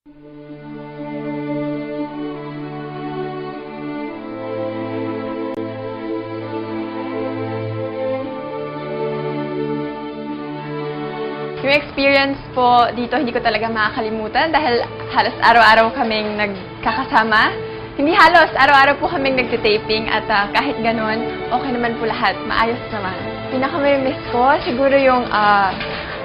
Yung experience po dito, hindi ko talaga makakalimutan dahil halos araw-araw kaming nagkakasama. Hindi halos, araw-araw po kaming nagtitaping at kahit ganun, okay naman po lahat. Maayos naman. Pinaka-miss ko, siguro yung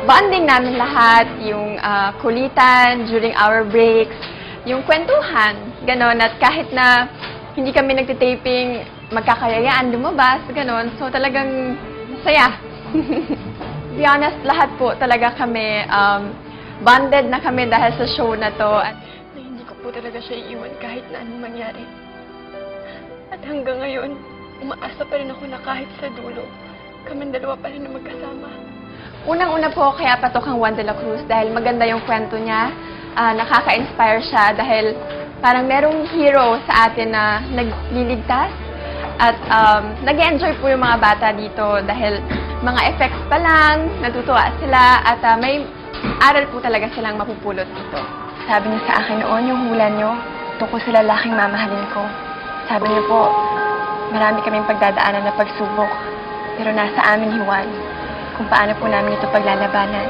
bonding namin lahat, yung kulitan during our breaks, yung kwentuhan, ganon. At kahit na hindi kami nagtitaping, magkakayayaan lumabas, ganon. So talagang masaya. To be honest, lahat po talaga kami, bonded na kami dahil sa show na to. At hindi ko po talaga siya iiwan kahit na anong mangyari. At hanggang ngayon, umaasa pa rin ako na kahit sa dulo, kaming dalawa pa rin na magkasama. Unang-una po, kaya patok ang Juan de la Cruz dahil maganda yung kwento niya. Nakaka-inspire siya dahil parang merong hero sa atin na nagliligtas. At nag-enjoy po yung mga bata dito dahil mga effects pa lang, natutuwa sila at may aral po talaga silang mapupulot dito. Sabi niyo sa akin noon, yung hula niyo, tungkol sa lalaking mamahalin ko. Sabi niyo po, marami kaming pagdadaanan na pagsubok, pero nasa amin ni Juan kung paano po namin ito paglalabanan.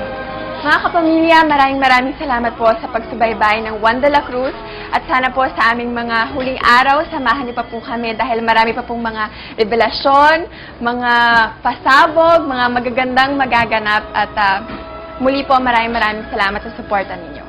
Mga kapamilya, maraming salamat po sa pagsubaybay ng Juan de la Cruz at sana po sa aming mga huling araw, samahan niyo pa po kami dahil marami pa pong mga revelasyon, mga pasabog, mga magagandang magaganap at muli po maraming salamat sa suporta ninyo.